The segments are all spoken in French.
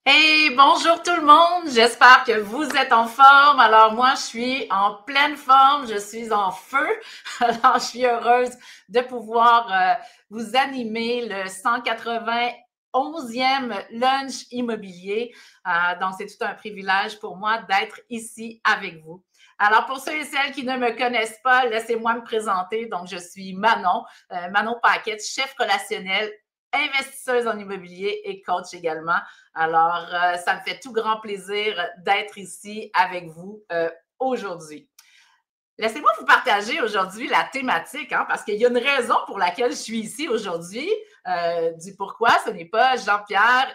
Hey, bonjour tout le monde. J'espère que vous êtes en forme. Alors moi, je suis en pleine forme. Je suis en feu. Alors, je suis heureuse de pouvoir vous animer le 191e lunch immobilier. Donc, c'est tout un privilège pour moi d'être ici avec vous. Alors, pour ceux et celles qui ne me connaissent pas, laissez-moi me présenter. Donc, je suis Manon, Manon Paquette, chef relationnel, investisseuse en immobilier et coach également. Alors, ça me fait tout grand plaisir d'être ici avec vous aujourd'hui. Laissez-moi vous partager aujourd'hui la thématique, parce qu'il y a une raison pour laquelle je suis ici aujourd'hui, du pourquoi ce n'est pas Jean-Pierre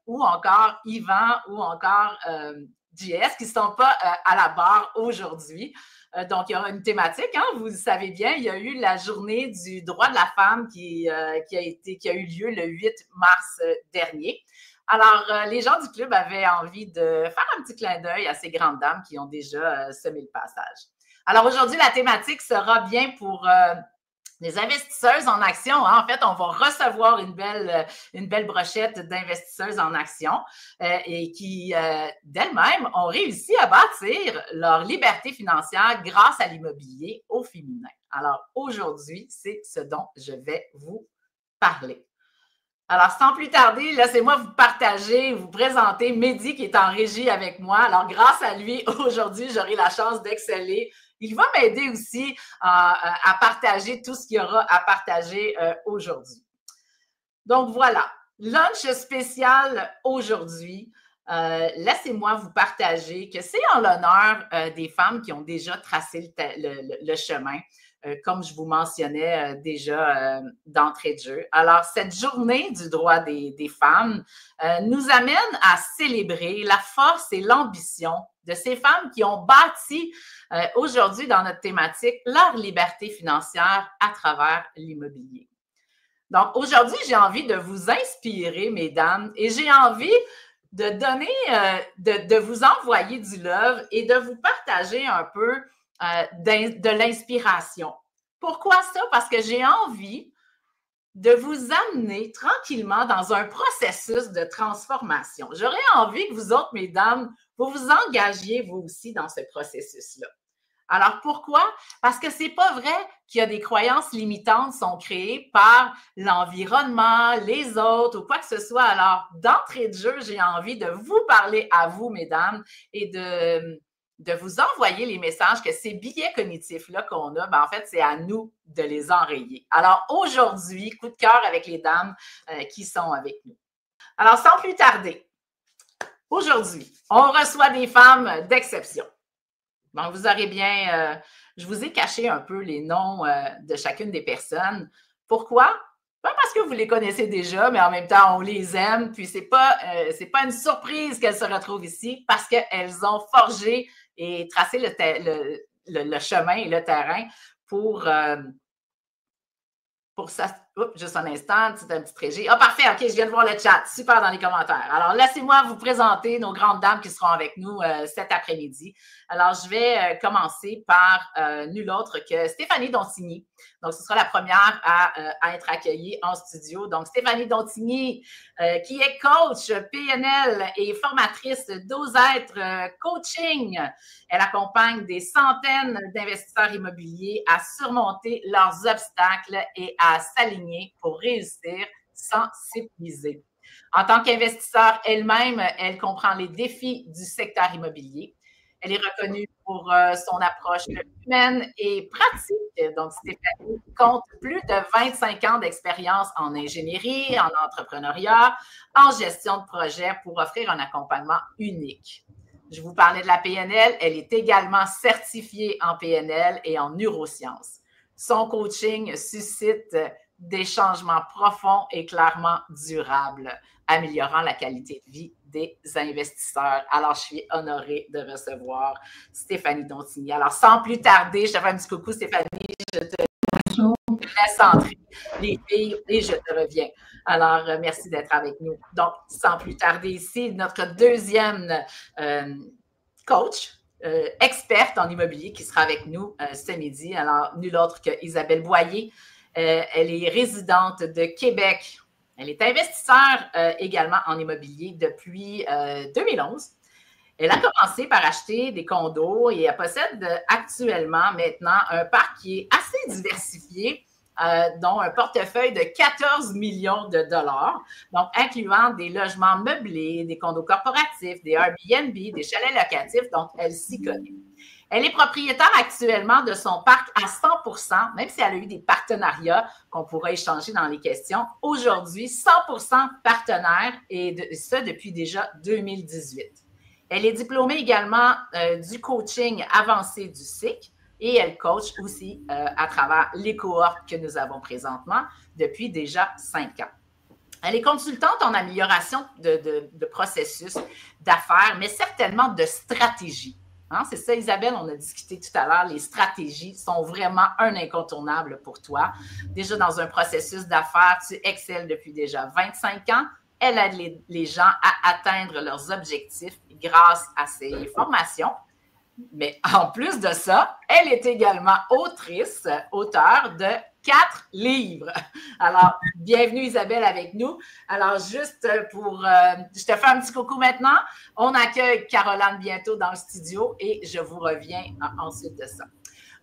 ou encore Yvan ou encore JS qui ne sont pas à la barre aujourd'hui. Donc, il y aura une thématique, vous le savez bien, il y a eu la journée du droit de la femme qui a eu lieu le 8 mars dernier. Alors, les gens du club avaient envie de faire un petit clin d'œil à ces grandes dames qui ont déjà semé le passage. Alors, aujourd'hui, la thématique sera bien pour les investisseuses en action. En fait, on va recevoir une belle brochette d'investisseuses en action et qui, d'elles-mêmes, ont réussi à bâtir leur liberté financière grâce à l'immobilier au féminin. Alors, aujourd'hui, c'est ce dont je vais vous parler. Alors, sans plus tarder, laissez-moi vous partager, vous présenter Mehdi qui est en régie avec moi. Alors, grâce à lui, aujourd'hui, j'aurai la chance d'exceller. Il va m'aider aussi à partager tout ce qu'il y aura à partager aujourd'hui. Donc, voilà, lunch spécial aujourd'hui. Laissez-moi vous partager que c'est en l'honneur des femmes qui ont déjà tracé le chemin. Comme je vous mentionnais déjà d'entrée de jeu. Alors, cette journée du droit des femmes nous amène à célébrer la force et l'ambition de ces femmes qui ont bâti aujourd'hui dans notre thématique leur liberté financière à travers l'immobilier. Donc, aujourd'hui, j'ai envie de vous inspirer, mesdames, et j'ai envie de donner, de vous envoyer du love et de vous partager un peu de l'inspiration. Pourquoi ça? Parce que j'ai envie de vous amener tranquillement dans un processus de transformation. J'aurais envie que vous autres, mesdames, vous vous engagiez vous aussi dans ce processus-là. Alors, pourquoi? Parce que c'est pas vrai qu'il y a des croyances limitantes qui sont créées par l'environnement, les autres ou quoi que ce soit. Alors, d'entrée de jeu, j'ai envie de vous parler à vous, mesdames, et de vous envoyer les messages que ces billets cognitifs-là qu'on a, en fait, c'est à nous de les enrayer. Alors, aujourd'hui, coup de cœur avec les dames qui sont avec nous. Alors, sans plus tarder, aujourd'hui, on reçoit des femmes d'exception. Donc, vous aurez bien, je vous ai caché un peu les noms de chacune des personnes. Pourquoi? Pas parce que vous les connaissez déjà, mais en même temps, on les aime. Puis, c'est pas une surprise qu'elles se retrouvent ici parce qu'elles ont forgé et tracé le chemin et le terrain pour ça. Oups, juste un instant, c'est un petit régie. Ah, parfait, OK, je viens de voir le chat. Super dans les commentaires. Alors, laissez-moi vous présenter nos grandes dames qui seront avec nous cet après-midi. Alors, je vais commencer par nul autre que Stéphanie Dontigny. Donc, ce sera la première à être accueillie en studio. Donc, Stéphanie Dontigny, qui est coach PNL et formatrice d'Ose-être Coaching. Elle accompagne des centaines d'investisseurs immobiliers à surmonter leurs obstacles et à s'aligner pour réussir sans s'épuiser. En tant qu'investisseur elle-même, elle comprend les défis du secteur immobilier. Elle est reconnue pour son approche humaine et pratique. Donc, Stéphanie compte plus de 25 ans d'expérience en ingénierie, en entrepreneuriat, en gestion de projet pour offrir un accompagnement unique. Je vous parlais de la PNL. Elle est également certifiée en PNL et en neurosciences. Son coaching suscite des changements profonds et clairement durables, améliorant la qualité de vie des investisseurs. Alors, je suis honorée de recevoir Stéphanie Dontigny. Alors, sans plus tarder, je te fais un petit coucou, Stéphanie. Je te laisse entrer les filles et je te reviens. Alors, merci d'être avec nous. Donc, sans plus tarder ici, notre deuxième coach, experte en immobilier qui sera avec nous ce midi. Alors, nulle autre que Isabelle Boyer. Elle est résidente de Québec. Elle est investisseur également en immobilier depuis 2011. Elle a commencé par acheter des condos et elle possède actuellement maintenant un parc qui est assez diversifié, dont un portefeuille de 14 millions de dollars, donc incluant des logements meublés, des condos corporatifs, des Airbnb, des chalets locatifs, donc elle s'y connaît. Elle est propriétaire actuellement de son parc à 100%, même si elle a eu des partenariats qu'on pourra échanger dans les questions. Aujourd'hui, 100% partenaire et ça depuis déjà 2018. Elle est diplômée également du coaching avancé du SIC et elle coach aussi à travers les cohortes que nous avons présentement depuis déjà 5 ans. Elle est consultante en amélioration de processus d'affaires, mais certainement de stratégie. Hein, c'est ça, Isabelle, on a discuté tout à l'heure, les stratégies sont vraiment un incontournable pour toi. Déjà dans un processus d'affaires, tu excelles depuis déjà 25 ans. Elle aide les gens à atteindre leurs objectifs grâce à ses formations. Mais en plus de ça, elle est également auteure de 4 livres. Alors, bienvenue Isabelle avec nous. Alors, juste pour... je te fais un petit coucou maintenant. On accueille Caroline bientôt dans le studio et je vous reviens ensuite de ça.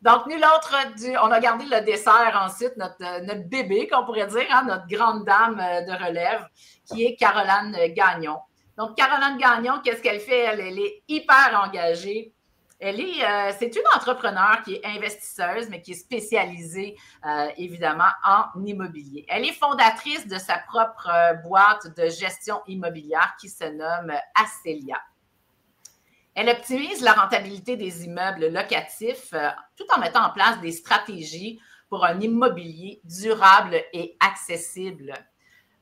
Donc, nul autre, on a gardé le dessert ensuite, notre bébé, qu'on pourrait dire, hein, notre grande dame de relève, qui est Caroline Gagnon. Donc, Caroline Gagnon, qu'est-ce qu'elle fait? Elle est hyper engagée. C'est une entrepreneure qui est investisseuse, mais qui est spécialisée, évidemment, en immobilier. Elle est fondatrice de sa propre boîte de gestion immobilière qui se nomme Acelia. Elle optimise la rentabilité des immeubles locatifs tout en mettant en place des stratégies pour un immobilier durable et accessible.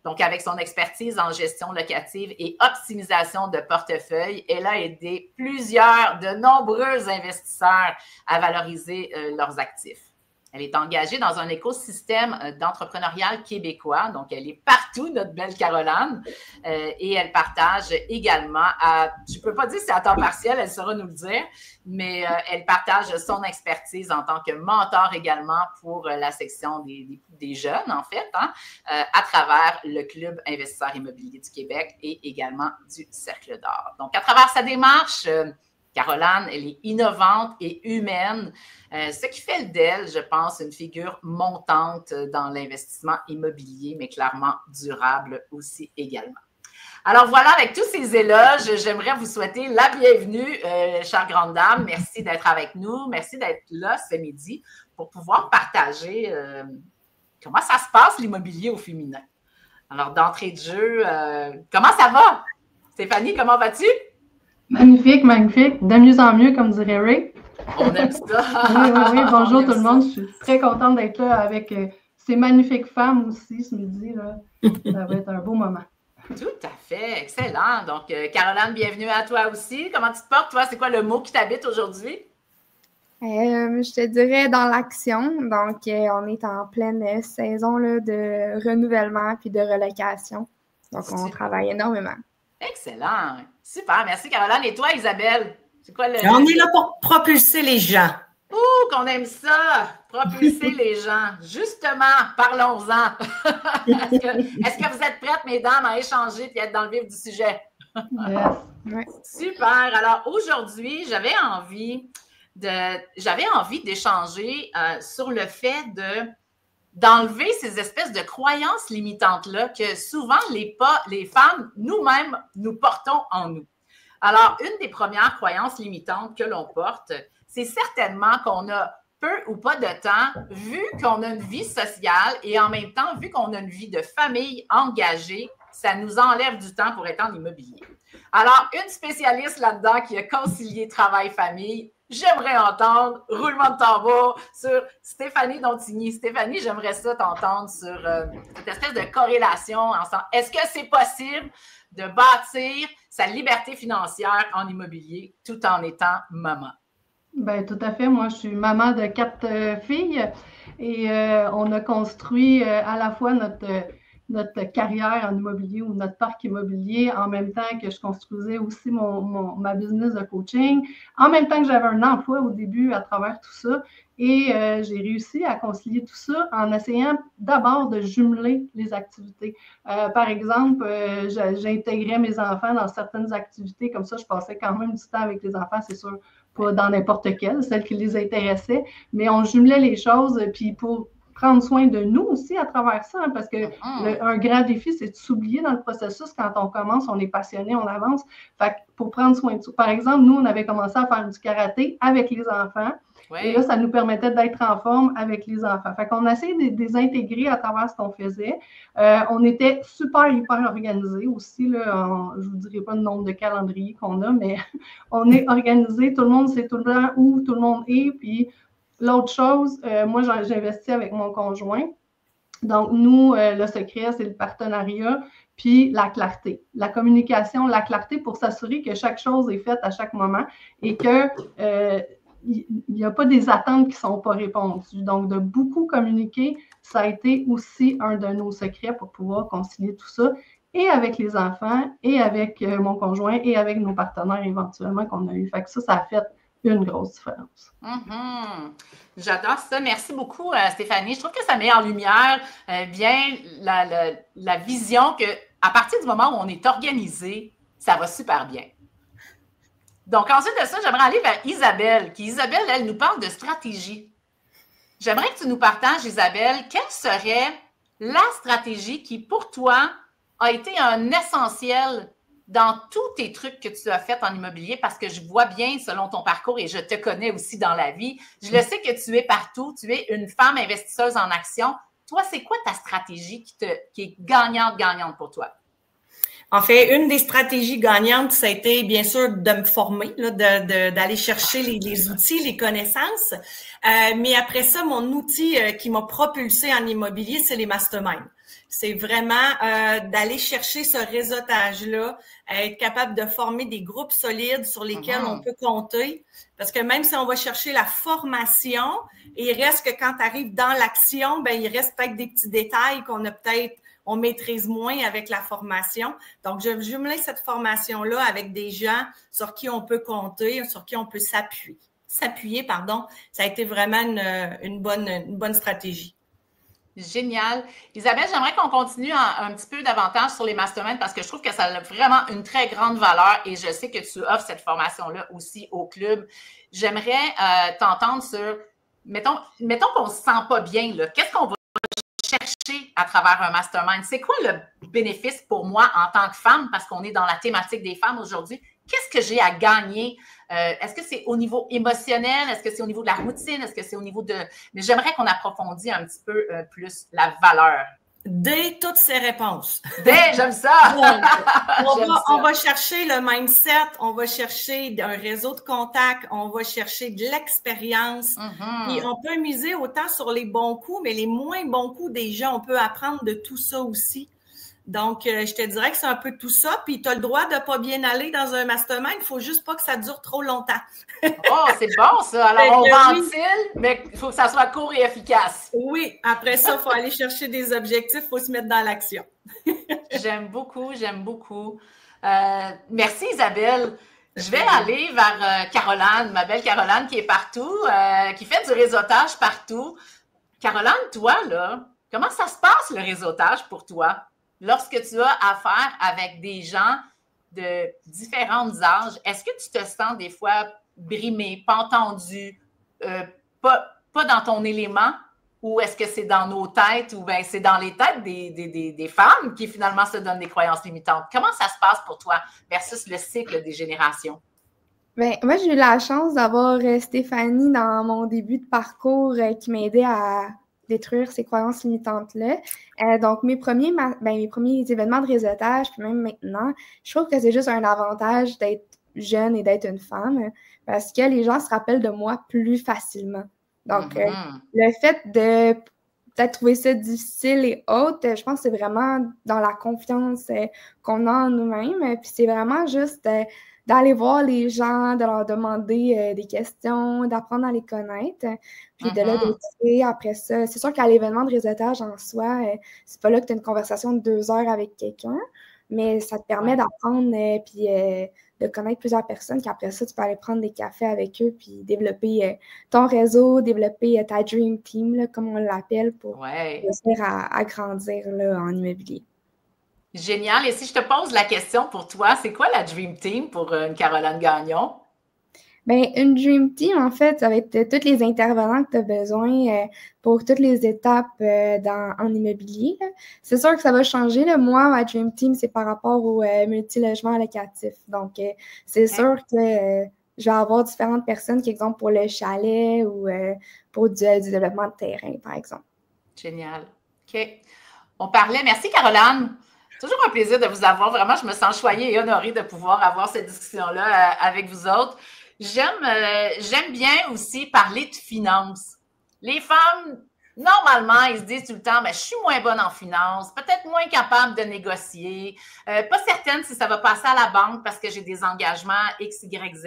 Donc, avec son expertise en gestion locative et optimisation de portefeuille, elle a aidé de nombreux investisseurs à valoriser leurs actifs. Elle est engagée dans un écosystème d'entrepreneuriat québécois. Donc, elle est partout, notre belle Caroline. Et elle partage également, je ne peux pas dire si c'est à temps partiel, elle saura nous le dire, mais elle partage son expertise en tant que mentor également pour la section des jeunes, en fait, hein, à travers le Club investisseur immobilier du Québec et également du Cercle d'Or. Donc, à travers sa démarche, Caroline, elle est innovante et humaine, ce qui fait d'elle, je pense, une figure montante dans l'investissement immobilier, mais clairement durable aussi également. Alors voilà, avec tous ces éloges, j'aimerais vous souhaiter la bienvenue, chère grande dame. Merci d'être avec nous. Merci d'être là ce midi pour pouvoir partager comment ça se passe l'immobilier au féminin. Alors, d'entrée de jeu, comment ça va? Stéphanie, comment vas-tu? Magnifique, magnifique. De mieux en mieux, comme dirait Ray. On aime ça. Oui, bonjour tout le monde. Je suis très contente d'être là avec ces magnifiques femmes aussi ce midi. Là. Ça va être un beau moment. Tout à fait. Excellent. Donc, Caroline, bienvenue à toi aussi. Comment tu te portes, toi? C'est quoi le mot qui t'habite aujourd'hui? Je te dirais dans l'action. Donc, on est en pleine saison là, de renouvellement puis de relocation. Donc, on travaille énormément. Excellent. Super. Merci, Caroline. Et toi, Isabelle? C'est quoi On est là pour propulser les gens. Ouh, qu'on aime ça! Propulser les gens. Justement, parlons-en. Est-ce que vous êtes prêtes, mesdames, à échanger et être dans le vif du sujet? Yes. Super. Alors, aujourd'hui, j'avais envie d'échanger sur le fait d'enlever ces espèces de croyances limitantes-là que souvent les femmes, nous-mêmes, nous portons en nous. Alors, une des premières croyances limitantes que l'on porte, c'est certainement qu'on a peu ou pas de temps, vu qu'on a une vie sociale et en même temps, vu qu'on a une vie de famille engagée, ça nous enlève du temps pour être en immobilier. Alors, une spécialiste là-dedans qui a concilié travail-famille, j'aimerais entendre, roulement de tambour, sur Stéphanie Dontigny. Stéphanie, j'aimerais ça t'entendre sur cette espèce de corrélation ensemble. Est-ce que c'est possible de bâtir sa liberté financière en immobilier tout en étant maman? Bien, tout à fait. Moi, je suis maman de 4 filles et on a construit à la fois notre notre carrière en immobilier ou notre parc immobilier, en même temps que je construisais aussi ma business de coaching, en même temps que j'avais un emploi au début à travers tout ça. Et j'ai réussi à concilier tout ça en essayant d'abord de jumeler les activités. Par exemple, j'intégrais mes enfants dans certaines activités, comme ça je passais quand même du temps avec les enfants, c'est sûr, pas dans n'importe quelle, celles qui les intéressaient, mais on jumelait les choses, puis pour prendre soin de nous aussi à travers ça, hein, parce que un grand défi, c'est de s'oublier dans le processus. Quand on commence, on est passionné, on avance. Fait que pour prendre soin de ça. Par exemple, nous, on avait commencé à faire du karaté avec les enfants. Oui. Et là, ça nous permettait d'être en forme avec les enfants. Fait qu'on a essayé de les intégrer à travers ce qu'on faisait. On était hyper organisés aussi. Là, je ne vous dirai pas le nombre de calendriers qu'on a, mais on est organisé. Tout le monde sait tout le temps où tout le monde est. Puis l'autre chose, moi, j'investis avec mon conjoint. Donc, nous, le secret, c'est le partenariat, puis la clarté. La communication, la clarté pour s'assurer que chaque chose est faite à chaque moment et que il n'y a pas des attentes qui ne sont pas répondues. Donc, de beaucoup communiquer, ça a été aussi un de nos secrets pour pouvoir concilier tout ça, et avec les enfants, et avec mon conjoint, et avec nos partenaires éventuellement qu'on a eu. Fait que ça a fait une grosse différence. J'adore ça. Merci beaucoup, Stéphanie. Je trouve que ça met en lumière bien la vision qu'à partir du moment où on est organisé, ça va super bien. Donc, ensuite de ça, j'aimerais aller vers Isabelle, Isabelle, elle nous parle de stratégie. J'aimerais que tu nous partages, Isabelle, quelle serait la stratégie qui, pour toi, a été un essentiel dans tous tes trucs que tu as fait en immobilier, parce que je vois bien, selon ton parcours, et je te connais aussi dans la vie, je le sais que tu es partout, tu es une femme investisseuse en action. Toi, c'est quoi ta stratégie qui est gagnante pour toi? En fait, une des stratégies gagnantes, ça a été bien sûr de me former, d'aller chercher les outils, les connaissances. Mais après ça, mon outil qui m'a propulsé en immobilier, c'est les masterminds. C'est vraiment d'aller chercher ce réseautage-là, être capable de former des groupes solides sur lesquels on peut compter. Parce que même si on va chercher la formation, il reste que quand tu arrives dans l'action, ben il reste peut-être des petits détails on maîtrise moins avec la formation. Donc, je jumelais cette formation-là avec des gens sur qui on peut compter, sur qui on peut s'appuyer. Ça a été vraiment une bonne stratégie. Génial. Isabelle, j'aimerais qu'on continue un petit peu davantage sur les masterminds parce que je trouve que ça a vraiment une très grande valeur et je sais que tu offres cette formation-là aussi au club. J'aimerais t'entendre sur, mettons qu'on ne se sent pas bien, là. Qu'est-ce qu'on va chercher à travers un mastermind? C'est quoi le bénéfice pour moi en tant que femme, parce qu'on est dans la thématique des femmes aujourd'hui? Qu'est-ce que j'ai à gagner? Est-ce que c'est au niveau émotionnel? Est-ce que c'est au niveau de la routine? Est-ce que c'est au niveau de... Mais j'aimerais qu'on approfondisse un petit peu plus la valeur. Dès toutes ces réponses. J'aime ça! On va chercher le mindset, on va chercher un réseau de contacts, on va chercher de l'expérience. Puis on peut miser autant sur les bons coups, mais les moins bons coups des gens, on peut apprendre de tout ça aussi. Donc, je te dirais que c'est un peu tout ça. Puis, tu as le droit de ne pas bien aller dans un mastermind. Il ne faut juste pas que ça dure trop longtemps. Oh, c'est bon, ça. Alors, on ventile, mais il faut que ça soit court et efficace. Oui. Après ça, il faut aller chercher des objectifs. Il faut se mettre dans l'action. J'aime beaucoup. Merci, Isabelle. Je vais aller vers Caroline, ma belle Caroline qui est partout, qui fait du réseautage partout. Caroline, toi, là, comment ça se passe, le réseautage pour toi? Lorsque tu as affaire avec des gens de différents âges, est-ce que tu te sens des fois brimé, pas entendu, pas dans ton élément, ou est-ce que c'est dans nos têtes, ou bien c'est dans les têtes des femmes qui finalement se donnent des croyances limitantes? Comment ça se passe pour toi versus le cycle des générations? Bien, moi, j'ai eu la chance d'avoir Stéphanie dans mon début de parcours qui m'a aidée à détruire ces croyances limitantes-là. Donc, mes premiers événements de réseautage, puis même maintenant, je trouve que c'est juste un avantage d'être jeune et d'être une femme parce que les gens se rappellent de moi plus facilement. Donc, le fait de peut-être trouver ça difficile et autres, je pense que c'est vraiment dans la confiance qu'on a en nous-mêmes. Puis c'est vraiment juste d'aller voir les gens, de leur demander des questions, d'apprendre à les connaître, puis de là, d'écouter après ça. C'est sûr qu'à l'événement de réseautage en soi, c'est pas là que tu as une conversation de 2 heures avec quelqu'un, mais ça te permet d'apprendre puis de connaître plusieurs personnes, qu'après ça, tu peux aller prendre des cafés avec eux puis développer ton réseau, développer ta Dream Team, là, comme on l'appelle, pour réussir à grandir là, en immobilier. Génial. Et si je te pose la question pour toi, c'est quoi la Dream Team pour une Caroline Gagnon? Bien, une Dream Team, en fait, ça va être tous les intervenants que tu as besoin pour toutes les étapes en immobilier. C'est sûr que ça va changer. Là. Moi, ma Dream Team, c'est par rapport au multilogement locatif. Donc, c'est sûr que je vais avoir différentes personnes, qui exemple pour le chalet ou pour du développement de terrain, par exemple. Génial. OK. On parlait. Merci, Caroline. Toujours un plaisir de vous avoir. Vraiment, je me sens choyée et honorée de pouvoir avoir cette discussion-là avec vous autres. J'aime bien aussi parler de finances. Les femmes, normalement, ils se disent tout le temps, je suis moins bonne en finance, peut-être moins capable de négocier, pas certaine si ça va passer à la banque parce que j'ai des engagements X, Y, Z.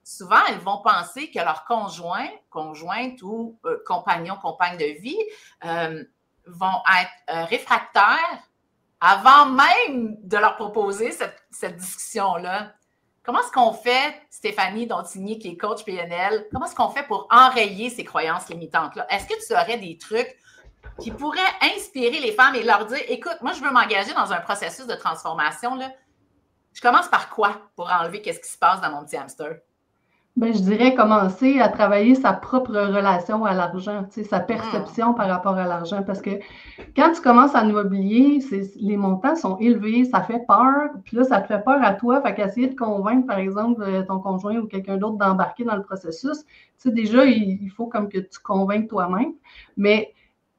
Souvent, elles vont penser que leur conjointe ou compagnon, compagne de vie vont être réfractaires avant même de leur proposer cette discussion-là. Comment est-ce qu'on fait, Stéphanie Dontigny, qui est coach PNL, comment est-ce qu'on fait pour enrayer ces croyances limitantes-là? Est-ce que tu aurais des trucs qui pourraient inspirer les femmes et leur dire, écoute, moi, je veux m'engager dans un processus de transformation, là. Je commence par quoi pour enlever qu'est-ce qui se passe dans mon petit hamster? Bien, je dirais commencer à travailler sa propre relation à l'argent, tu sais, sa perception par rapport à l'argent. Parce que quand tu commences en immobilier, les montants sont élevés, ça fait peur. Puis là, ça te fait peur à toi. Fait qu'essayer de convaincre, par exemple, ton conjoint ou quelqu'un d'autre d'embarquer dans le processus, tu sais, déjà, il faut comme que tu convainques toi-même. Mais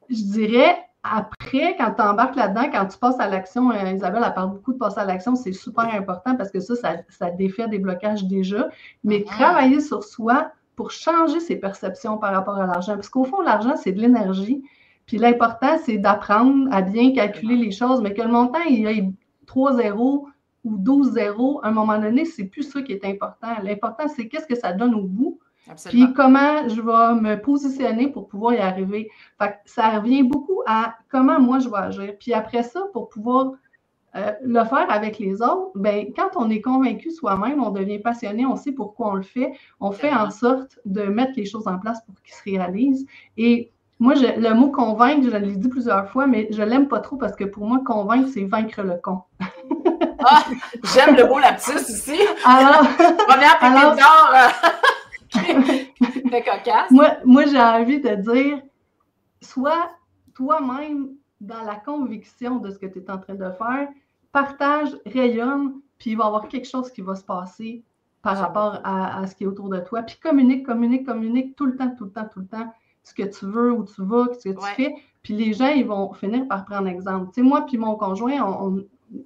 je dirais, après, quand tu embarques là-dedans, quand tu passes à l'action, Isabelle, elle parle beaucoup de passer à l'action, c'est super important parce que ça défait des blocages déjà. Mais travailler sur soi pour changer ses perceptions par rapport à l'argent. Parce qu'au fond, l'argent, c'est de l'énergie. Puis l'important, c'est d'apprendre à bien calculer les choses, mais que le montant, il y ait 3 zéros ou 12 zéros, à un moment donné, c'est plus ça qui est important. L'important, c'est qu'est-ce que ça donne au bout. Absolument. Puis comment je vais me positionner pour pouvoir y arriver. Fait que ça revient beaucoup à comment moi je vais agir. Puis après ça, pour pouvoir le faire avec les autres, bien, quand on est convaincu soi-même, on devient passionné, on sait pourquoi on le fait. On fait en sorte de mettre les choses en place pour qu'ils se réalisent. Et moi, le mot convaincre, je l'ai dit plusieurs fois, mais je ne l'aime pas trop parce que pour moi, convaincre, c'est vaincre le con. Ah, j'aime le mot lapsus ici. Alors, première pépite d'or. Fait cocasse. Moi, j'ai envie de dire, sois toi-même dans la conviction de ce que tu es en train de faire, partage, rayonne, puis il va y avoir quelque chose qui va se passer par rapport à ce qui est autour de toi. Puis communique tout le temps, ce que tu veux, où tu vas, ce que tu fais. Puis les gens, ils vont finir par prendre exemple. Tu sais, moi puis mon conjoint,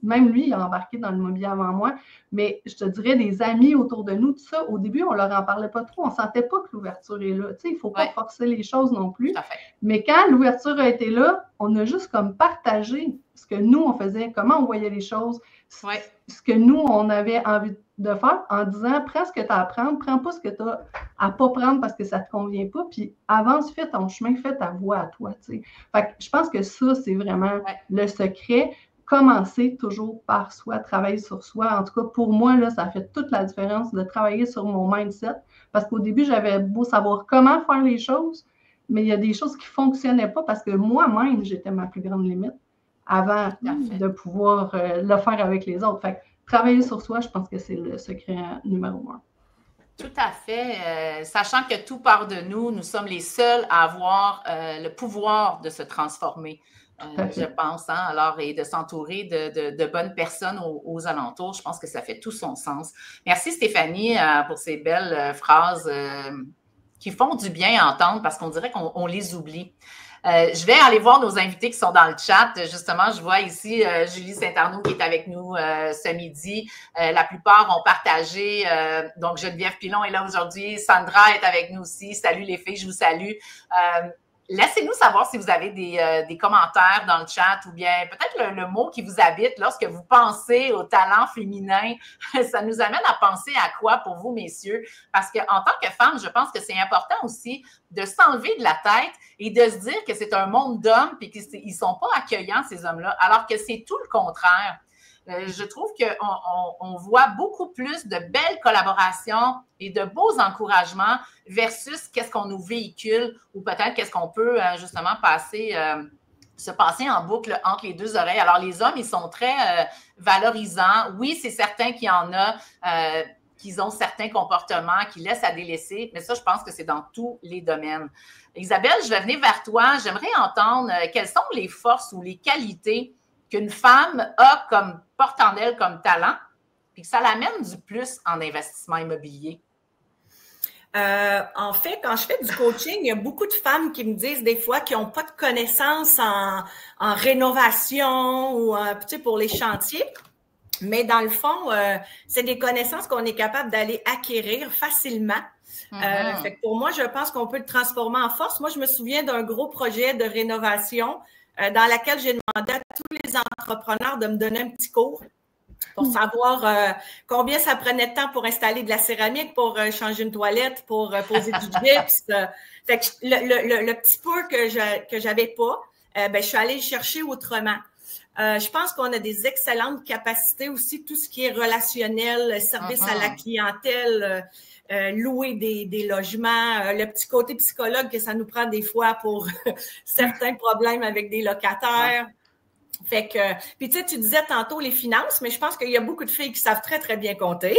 même lui, il a embarqué dans l'immobilier avant moi, mais je te dirais des amis autour de nous, tout ça, au début, on leur en parlait pas trop, on sentait pas que l'ouverture est là. Tu sais, il faut pas forcer les choses non plus. Mais quand l'ouverture a été là, on a juste comme partagé ce que nous, on faisait, comment on voyait les choses, ce que nous, on avait envie de faire en disant, prends ce que tu as à prendre, prends pas ce que tu as à pas prendre parce que ça te convient pas, puis avance, fais ton chemin, fais ta voie à toi, tu sais. Fait que je pense que ça, c'est vraiment le secret. Commencer toujours par soi, travailler sur soi. En tout cas, pour moi, là, ça fait toute la différence de travailler sur mon mindset. Parce qu'au début, j'avais beau savoir comment faire les choses, mais il y a des choses qui ne fonctionnaient pas parce que moi-même, j'étais ma plus grande limite avant de pouvoir le faire avec les autres. Fait que travailler sur soi, je pense que c'est le secret numéro 1. Tout à fait. Sachant que tout part de nous, nous sommes les seuls à avoir le pouvoir de se transformer. Je pense, hein, alors, et de s'entourer de bonnes personnes aux alentours, je pense que ça fait tout son sens. Merci Stéphanie pour ces belles phrases qui font du bien à entendre parce qu'on dirait qu'on les oublie. Je vais aller voir nos invités qui sont dans le chat. Justement, je vois ici Julie Saint-Arnaud qui est avec nous ce midi. La plupart ont partagé. Donc, Geneviève Pilon est là aujourd'hui. Sandra est avec nous aussi. Salut les filles, je vous salue. laissez-nous savoir si vous avez des commentaires dans le chat ou bien peut-être le mot qui vous habite lorsque vous pensez au talent féminin. Ça nous amène à penser à quoi pour vous, messieurs? Parce qu'en tant que femme, je pense que c'est important aussi de s'enlever de la tête et de se dire que c'est un monde d'hommes et qu'ils ne sont pas accueillants, ces hommes-là, alors que c'est tout le contraire. Je trouve qu'on voit beaucoup plus de belles collaborations et de beaux encouragements versus qu'est-ce qu'on nous véhicule ou peut-être qu'est-ce qu'on peut justement se passer en boucle entre les deux oreilles. Alors, les hommes, ils sont très valorisants. Oui, c'est certain qu'il y en a qui ont certains comportements qui laissent à délaisser, mais ça, je pense que c'est dans tous les domaines. Isabelle, je vais venir vers toi. J'aimerais entendre quelles sont les forces ou les qualités qu'une femme a comme porte en elle comme talent, puis que ça l'amène du plus en investissement immobilier? En fait, quand je fais du coaching, il y a beaucoup de femmes qui me disent des fois qu'ils n'ont pas de connaissances en rénovation ou pour les chantiers. Mais dans le fond, c'est des connaissances qu'on est capable d'aller acquérir facilement. Fait que pour moi, je pense qu'on peut le transformer en force. Moi, je me souviens d'un gros projet de rénovation dans laquelle j'ai demandé à tous les entrepreneurs de me donner un petit cours pour savoir combien ça prenait de temps pour installer de la céramique, pour changer une toilette, pour poser du gyps. Fait que le petit peu que j'avais pas, je suis allée le chercher autrement. Je pense qu'on a des excellentes capacités aussi, tout ce qui est relationnel, service à la clientèle, louer des logements, le petit côté psychologue que ça nous prend des fois pour certains problèmes avec des locataires. Fait que, puis tu sais, tu disais tantôt les finances, mais je pense qu'il y a beaucoup de filles qui savent très, très bien compter.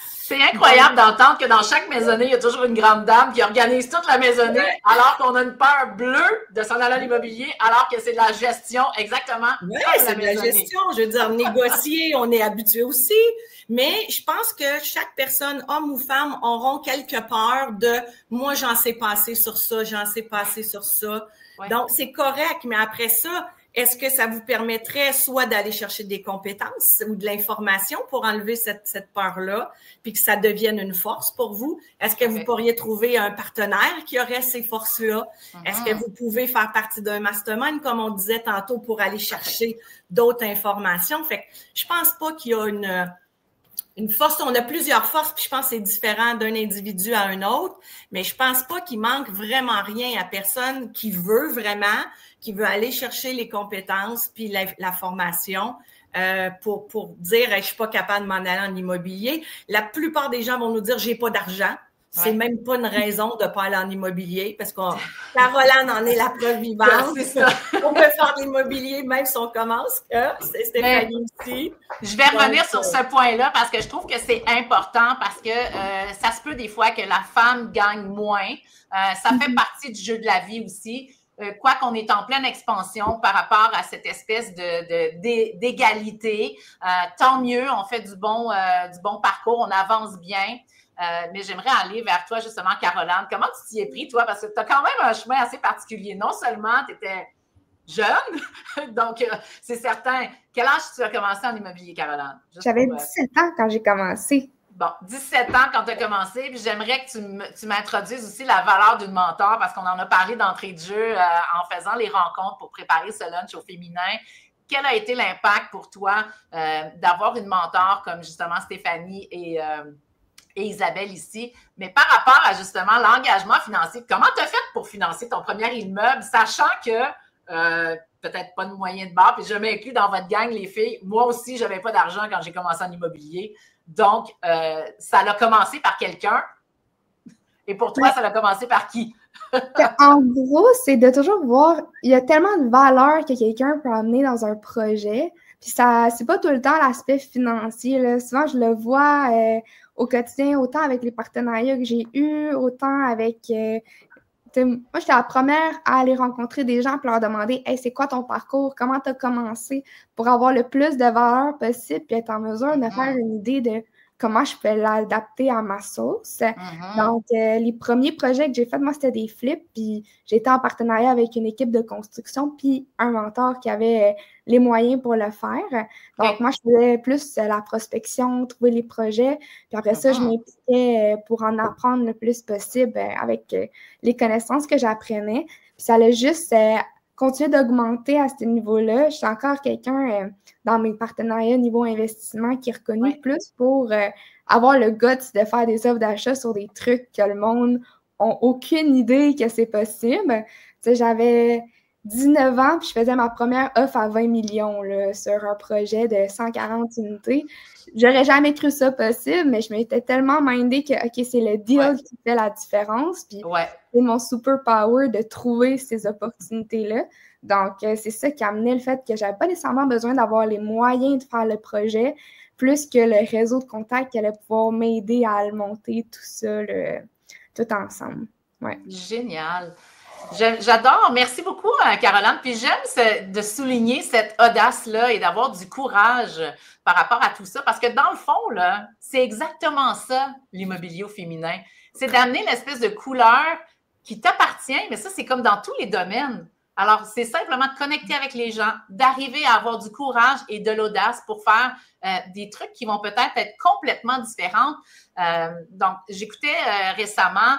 C'est incroyable d'entendre que dans chaque maisonnée, il y a toujours une grande dame qui organise toute la maisonnée, alors qu'on a une peur bleue de s'en aller à l'immobilier, alors que c'est de la gestion, exactement. Oui, c'est de la gestion. Je veux dire, négocier, on est habitué aussi. Mais je pense que chaque personne, homme ou femme, auront quelque peur de « moi, j'en sais pas assez sur ça, j'en sais pas assez sur ça ouais. ». Donc, c'est correct, mais après ça, est-ce que ça vous permettrait soit d'aller chercher des compétences ou de l'information pour enlever cette peur-là, puis que ça devienne une force pour vous? Est-ce que vous pourriez trouver un partenaire qui aurait ces forces-là? Est-ce que vous pouvez faire partie d'un mastermind, comme on disait tantôt, pour aller chercher d'autres informations? Fait que je pense pas qu'il y a une force. On a plusieurs forces, puis je pense que c'est différent d'un individu à un autre, mais je pense pas qu'il manque vraiment rien à personne qui veut vraiment, qui veut aller chercher les compétences puis la formation pour dire je suis pas capable de m'en aller en immobilier. La plupart des gens vont nous dire j'ai pas d'argent. C'est même pas une raison de pas aller en immobilier parce que Caroline en est la preuve vivante. On peut faire de l'immobilier même si on commence. C'est Stéphanie aussi. Je vais revenir sur ce point-là parce que je trouve que c'est important parce que ça se peut des fois que la femme gagne moins. Ça fait partie du jeu de la vie aussi. Quoi qu'on est en pleine expansion par rapport à cette espèce d'égalité. Tant mieux, on fait du bon parcours, on avance bien. Mais j'aimerais aller vers toi, justement, Caroline. Comment tu t'y es pris, toi? Parce que tu as quand même un chemin assez particulier. Non seulement tu étais jeune, donc c'est certain. Quel âge tu as commencé en immobilier, Caroline? J'avais 17 ans quand j'ai commencé. Bon, 17 ans quand tu as commencé. Puis j'aimerais que tu m'introduises aussi la valeur d'une mentor parce qu'on en a parlé d'entrée de jeu en faisant les rencontres pour préparer ce lunch au féminin. Quel a été l'impact pour toi d'avoir une mentor comme justement Stéphanie et Isabelle ici, mais par rapport à justement l'engagement financier, comment tu as fait pour financer ton premier immeuble, sachant que peut-être pas de moyens de bord, puis je m'inclus dans votre gang, les filles, moi aussi, je n'avais pas d'argent quand j'ai commencé en immobilier, donc ça a commencé par quelqu'un, et pour toi, ça a commencé par qui? En gros, c'est de toujours voir, il y a tellement de valeur que quelqu'un peut amener dans un projet, puis ça, c'est pas tout le temps l'aspect financier, là. Souvent, je le vois au quotidien, autant avec les partenariats que j'ai eus, autant avec... moi, j'étais la première à aller rencontrer des gens pour leur demander « Hey, c'est quoi ton parcours? Comment tu as commencé? » pour avoir le plus de valeur possible puis être en mesure de faire une idée de comment je peux l'adapter à ma sauce. Donc, les premiers projets que j'ai faits, moi, c'était des flips, puis j'étais en partenariat avec une équipe de construction, puis un mentor qui avait les moyens pour le faire. Donc, moi, je faisais plus la prospection, trouver les projets, puis après ça, je m'impliquais pour en apprendre le plus possible avec les connaissances que j'apprenais. Puis ça allait juste continuer d'augmenter à ce niveau-là. Je suis encore quelqu'un dans mes partenariats niveau investissement qui est reconnu plus pour avoir le guts de faire des offres d'achat sur des trucs que le monde n'a aucune idée que c'est possible. Tu sais, j'avais 19 ans, puis je faisais ma première offre à 20 millions là, sur un projet de 140 unités. J'aurais jamais cru ça possible, mais je m'étais tellement mindée que, OK, c'est le deal qui fait la différence. Puis c'est mon superpower de trouver ces opportunités-là. Donc, c'est ça qui a amené le fait que j'avais pas nécessairement besoin d'avoir les moyens de faire le projet, plus que le réseau de contacts qui allait pouvoir m'aider à le monter, tout ça, tout ensemble. Ouais. Génial. J'adore. Merci beaucoup, Caroline. Puis j'aime de souligner cette audace-là et d'avoir du courage par rapport à tout ça. Parce que dans le fond, là, c'est exactement ça, l'immobilier au féminin. C'est d'amener l'espèce de couleur qui t'appartient, mais ça, c'est comme dans tous les domaines. Alors, c'est simplement de connecter avec les gens, d'arriver à avoir du courage et de l'audace pour faire des trucs qui vont peut-être être complètement différents. Donc, j'écoutais récemment...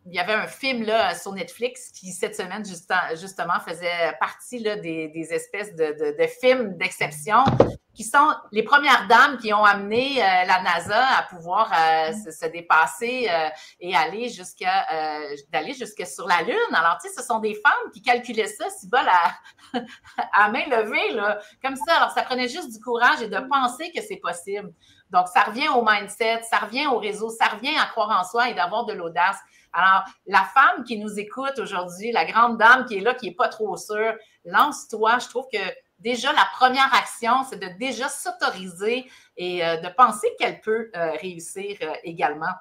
il y avait un film là, sur Netflix qui, cette semaine, justement, faisait partie là, des espèces de films d'exception qui sont les premières dames qui ont amené la NASA à pouvoir se dépasser et aller d'aller jusque sur la Lune. Alors, tu sais, ce sont des femmes qui calculaient ça, si bol à main levée, là, comme ça. Alors, ça prenait juste du courage et de penser que c'est possible. Donc, ça revient au mindset, ça revient au réseau, ça revient à croire en soi et d'avoir de l'audace. Alors, la femme qui nous écoute aujourd'hui, la grande dame qui est là, qui n'est pas trop sûre, lance-toi. Je trouve que déjà, la première action, c'est de déjà s'autoriser et de penser qu'elle peut réussir également.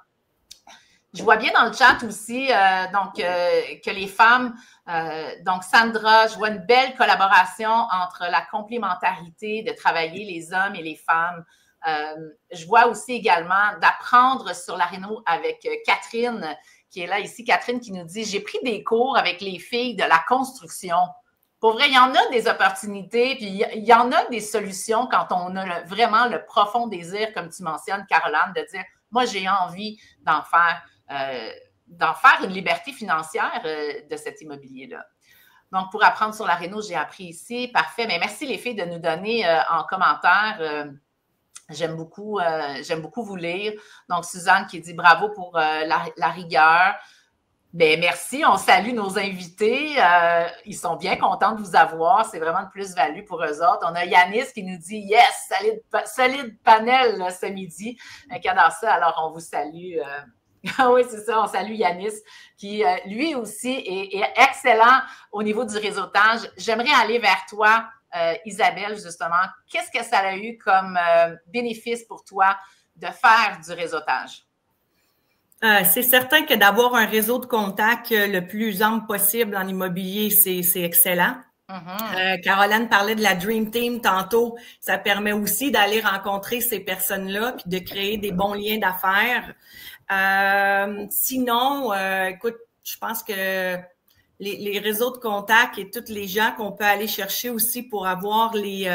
Je vois bien dans le chat aussi que les femmes, donc Sandra, je vois une belle collaboration entre la complémentarité de travailler les hommes et les femmes. Je vois aussi également d'apprendre sur la réno avec Catherine, qui est là ici. Catherine qui nous dit « J'ai pris des cours avec les filles de la construction ». Pour vrai, il y en a des opportunités, puis il y en a des solutions quand on a vraiment le profond désir, comme tu mentionnes, Caroline, de dire « Moi, j'ai envie d'en faire une liberté financière de cet immobilier-là ». Donc, pour apprendre sur la réno, j'ai appris ici. Parfait. Mais merci les filles de nous donner en commentaire. J'aime beaucoup vous lire. Donc, Suzanne qui dit bravo pour la rigueur. Bien, merci. On salue nos invités. Ils sont bien contents de vous avoir. C'est vraiment de plus-value pour eux autres. On a Yanis qui nous dit yes, solide panel là, ce midi. Qui adore ça. Alors, on vous salue. Oui, c'est ça. On salue Yanis qui, lui aussi, est excellent au niveau du réseautage. J'aimerais aller vers toi. Isabelle, justement, qu'est-ce que ça a eu comme bénéfice pour toi de faire du réseautage? C'est certain que d'avoir un réseau de contacts le plus ample possible en immobilier, c'est excellent. Caroline parlait de la Dream Team tantôt. Ça permet aussi d'aller rencontrer ces personnes-là puis de créer des bons liens d'affaires. Sinon, écoute, je pense que les réseaux de contacts et toutes les gens qu'on peut aller chercher aussi pour avoir les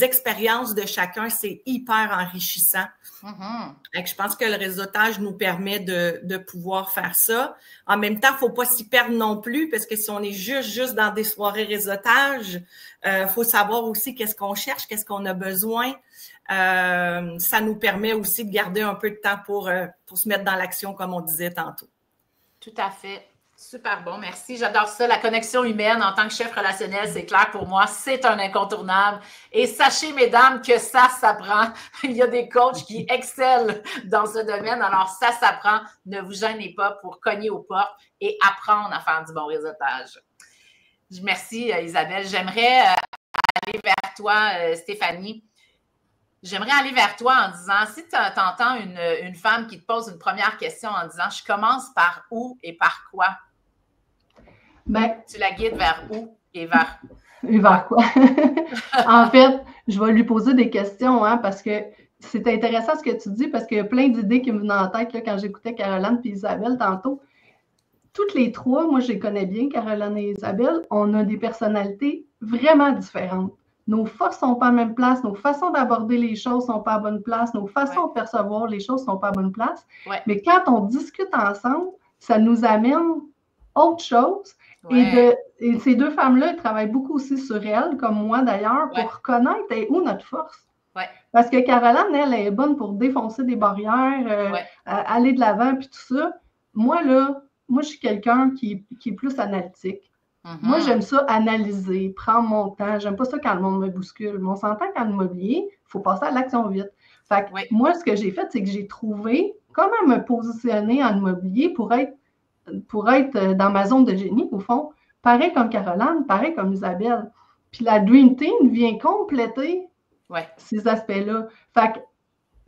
expériences de chacun, c'est hyper enrichissant. Je pense que le réseautage nous permet de pouvoir faire ça. En même temps, il ne faut pas s'y perdre non plus, parce que si on est juste dans des soirées réseautage, faut savoir aussi qu'est-ce qu'on cherche, qu'est-ce qu'on a besoin. Ça nous permet aussi de garder un peu de temps pour se mettre dans l'action, comme on disait tantôt. Tout à fait. Super bon, merci. J'adore ça. La connexion humaine en tant que chef relationnel, c'est clair pour moi, c'est un incontournable. Et sachez, mesdames, que ça s'apprend. Il y a des coachs qui excellent dans ce domaine. Alors, ça s'apprend. Ne vous gênez pas pour cogner aux portes et apprendre à faire du bon réseautage. Merci, Isabelle. J'aimerais aller vers toi, Stéphanie. J'aimerais aller vers toi en disant, si tu entends une femme qui te pose une première question en disant « Je commence par où et par quoi? » Tu la guides vers où et vers Et vers quoi? En fait, je vais lui poser des questions, hein, parce que c'est intéressant ce que tu dis, parce qu'il y a plein d'idées qui me venaient en tête là, quand j'écoutais Caroline et Isabelle tantôt. Toutes les trois, moi je les connais bien, Caroline et Isabelle, on a des personnalités vraiment différentes. Nos forces ne sont pas à la même place, nos façons d'aborder les choses ne sont pas à la bonne place, nos façons de percevoir les choses ne sont pas à la bonne place. Mais quand on discute ensemble, ça nous amène autre chose. Et ces deux femmes-là, elles travaillent beaucoup aussi sur elles, comme moi d'ailleurs, pour reconnaître où notre force. Parce que Caroline, elle est bonne pour défoncer des barrières, aller de l'avant, puis tout ça. Moi, je suis quelqu'un qui est plus analytique. Moi, j'aime ça analyser, prendre mon temps. J'aime pas ça quand le monde me bouscule. Mais on s'entend qu'en immobilier, il faut passer à l'action vite. Fait que moi, ce que j'ai fait, c'est que j'ai trouvé comment me positionner en immobilier pour être dans ma zone de génie, au fond. Pareil comme Caroline, pareil comme Isabelle. Puis la Dream Team vient compléter ces aspects-là. Fait que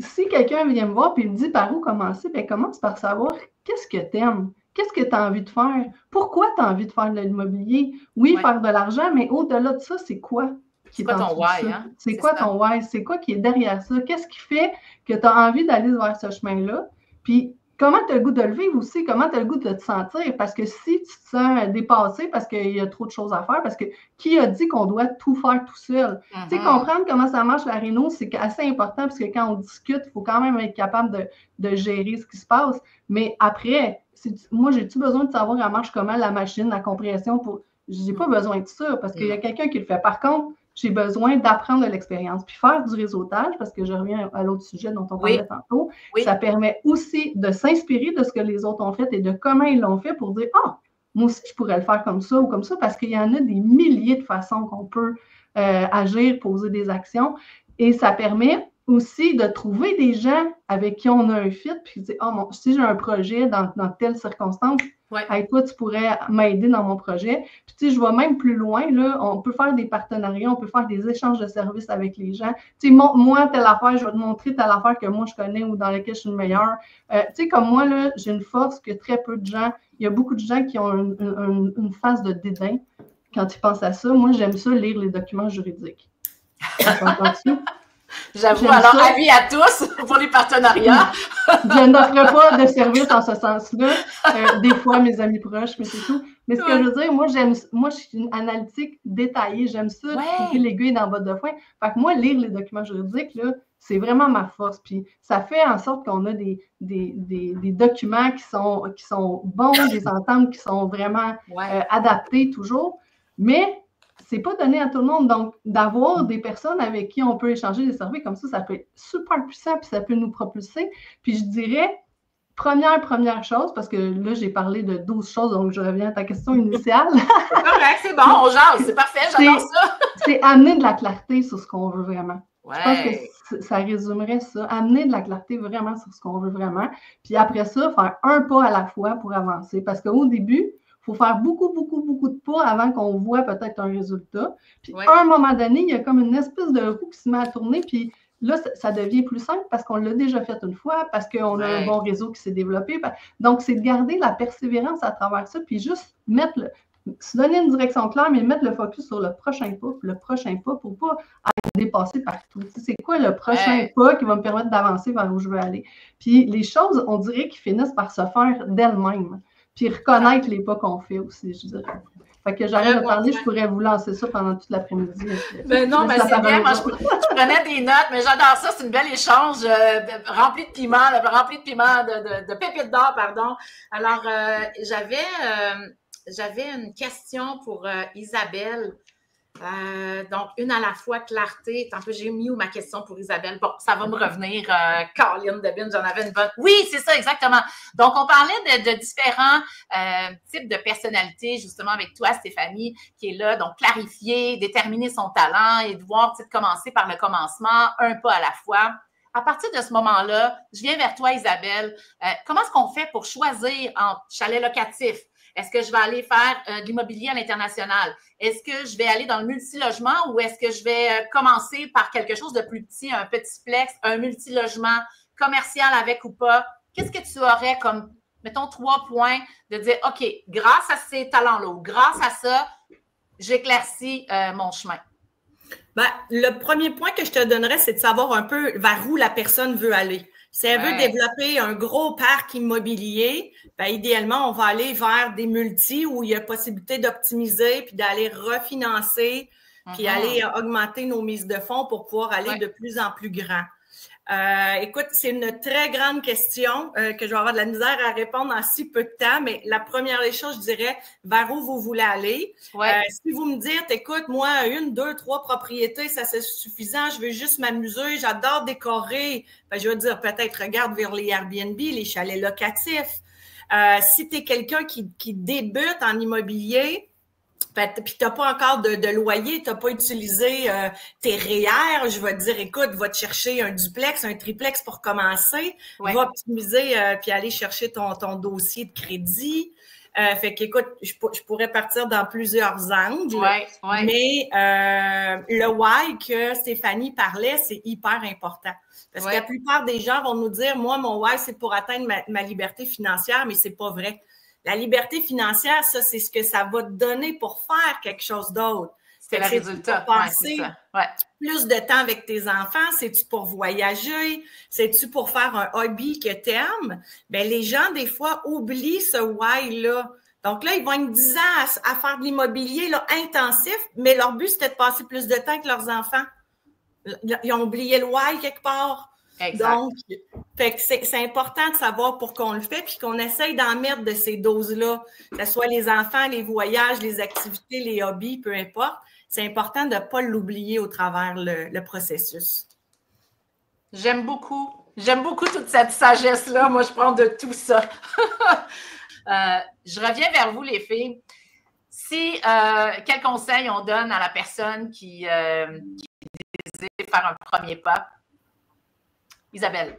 si quelqu'un vient me voir et me dit par où commencer, bien, commence par savoir qu'est-ce que tu aimes, qu'est-ce que tu as envie de faire, pourquoi tu as envie de faire de l'immobilier. Oui, faire de l'argent, mais au-delà de ça, c'est quoi? C'est quoi ton why? Hein? C'est quoi ton why? C'est quoi qui est derrière ça? Qu'est-ce qui fait que tu as envie d'aller vers ce chemin-là? Puis, comment tu as le goût de le vivre aussi? Comment tu as le goût de te sentir? Parce que si tu te sens dépassé parce qu'il y a trop de choses à faire, parce que qui a dit qu'on doit tout faire tout seul? Tu sais, comprendre comment ça marche la réno, c'est assez important parce que quand on discute, il faut quand même être capable de gérer ce qui se passe. Mais après, moi, j'ai-tu besoin de savoir elle marche comment, la machine, la compression? Je n'ai pas besoin de ça parce qu'il y a quelqu'un qui le fait. Par contre, j'ai besoin d'apprendre de l'expérience. Puis faire du réseautage, parce que je reviens à l'autre sujet dont on parlait tantôt, ça permet aussi de s'inspirer de ce que les autres ont fait et de comment ils l'ont fait pour dire « Ah, moi aussi, je pourrais le faire comme ça ou comme ça », parce qu'il y en a des milliers de façons qu'on peut agir, poser des actions. Et ça permet aussi de trouver des gens avec qui on a un fit, puis dire « Ah, si j'ai un projet dans telle circonstance, avec toi, tu pourrais m'aider dans mon projet. » Puis, tu sais, je vais même plus loin, là, on peut faire des partenariats, on peut faire des échanges de services avec les gens. Tu sais, montre-moi telle affaire, je vais te montrer telle affaire que moi, je connais ou dans laquelle je suis le meilleur. Tu sais, comme moi, là, j'ai une force que très peu de gens, il y a beaucoup de gens qui ont une phase de dédain quand ils pensent à ça. Moi, j'aime ça, lire les documents juridiques. J'avoue, alors ça. Avis à tous pour les partenariats. Je n'offre pas de service en ce sens-là. Des fois, mes amis proches, mais c'est tout. Mais ce que je veux dire, moi, je suis une analytique détaillée. J'aime ça, trouver l'aiguille dans le botte de foin. Fait que moi, lire les documents juridiques, là, c'est vraiment ma force. Puis ça fait en sorte qu'on a des documents qui sont bons, des ententes qui sont vraiment adaptées toujours. Mais c'est pas donné à tout le monde. Donc, d'avoir des personnes avec qui on peut échanger des services comme ça peut être super puissant, puis ça peut nous propulser. Puis je dirais, première chose, parce que là, j'ai parlé de 12 choses, donc je reviens à ta question initiale. C'est correct, c'est bon, on jase, c'est parfait, j'adore ça. C'est amener de la clarté sur ce qu'on veut vraiment. Je pense que ça résumerait ça. Amener de la clarté vraiment sur ce qu'on veut vraiment. Puis après ça, faire un pas à la fois pour avancer. Parce qu'au début, il faut faire beaucoup de pas avant qu'on voit peut-être un résultat. Puis à un moment donné, il y a comme une espèce de roue qui se met à tourner, puis là, ça devient plus simple parce qu'on l'a déjà fait une fois, parce qu'on a un bon réseau qui s'est développé. Donc, c'est de garder la persévérance à travers ça, puis juste se donner une direction claire, mais mettre le focus sur le prochain pas pour pas être dépassé partout. C'est quoi le prochain pas qui va me permettre d'avancer vers où je veux aller? Puis les choses, on dirait qu'ils finissent par se faire d'elles-mêmes. Puis reconnaître les pas qu'on fait aussi, je dirais. Fait que j'arrête de parler, je pourrais vous lancer ça pendant toute l'après-midi. Ben non, mais c'est bien. Moi, je prenais des notes, mais j'adore ça. C'est une belle échange rempli de piment, de pépites d'or, pardon. Alors, j'avais une question pour Isabelle. Donc, une à la fois, clarté. Tant que j'ai mis où ma question pour Isabelle. Bon, ça va me revenir. Caroline Debine, j'en avais une bonne. Oui, c'est ça, exactement. Donc, on parlait de différents types de personnalités, justement, avec toi, Stéphanie, qui est là. Donc, clarifier, déterminer son talent et devoir commencer par le commencement, un pas à la fois. À partir de ce moment-là, je viens vers toi, Isabelle. Comment est-ce qu'on fait pour choisir entre chalet locatif? Est-ce que je vais aller faire de l'immobilier à l'international? Est-ce que je vais aller dans le multilogement ou est-ce que je vais commencer par quelque chose de plus petit, un petit flex, un multilogement commercial avec ou pas? Qu'est-ce que tu aurais comme, mettons, 3 points de dire, OK, grâce à ces talents-là ou grâce à ça, j'éclaircis mon chemin? Ben, le premier point que je te donnerais, c'est de savoir un peu vers où la personne veut aller. Si elle veut développer un gros parc immobilier, ben, idéalement, on va aller vers des multis où il y a possibilité d'optimiser puis d'aller refinancer puis aller augmenter nos mises de fonds pour pouvoir aller de plus en plus grand. Écoute, c'est une très grande question que je vais avoir de la misère à répondre en si peu de temps, mais la première des choses, je dirais, vers où vous voulez aller. Si vous me dites, écoute, moi, 1, 2, 3 propriétés, ça c'est suffisant, je veux juste m'amuser, j'adore décorer, ben, je vais dire peut-être regarde vers les Airbnb, les chalets locatifs. Si tu es quelqu'un qui débute en immobilier, puis tu n'as pas encore de loyer, tu n'as pas utilisé tes REER, je vais te dire, écoute, va te chercher un duplex, un triplex pour commencer, va optimiser puis aller chercher ton dossier de crédit. Fait qu'écoute, je pourrais partir dans plusieurs angles, mais le why que Stéphanie parlait, c'est hyper important. Parce que la plupart des gens vont nous dire, moi, mon why, c'est pour atteindre ma liberté financière, mais c'est pas vrai. La liberté financière, ça, c'est ce que ça va te donner pour faire quelque chose d'autre. C'est le résultat. Passer plus de temps avec tes enfants, c'est-tu pour voyager, c'est-tu pour faire un hobby que tu aimes? Bien, les gens, des fois, oublient ce why-là. Donc là, ils vont être 10 ans à faire de l'immobilier là, intensif, mais leur but, c'était de passer plus de temps avec leurs enfants. Ils ont oublié le why quelque part. Exact. Donc, fait que c'est important de savoir pour qu'on le fait puis qu'on essaye d'en mettre de ces doses-là, que ce soit les enfants, les voyages, les activités, les hobbies, peu importe. C'est important de ne pas l'oublier au travers le processus. J'aime beaucoup toute cette sagesse-là. Moi, je prends de tout ça. Je reviens vers vous, les filles. Si, quel conseil on donne à la personne qui désire faire un premier pas? Isabelle.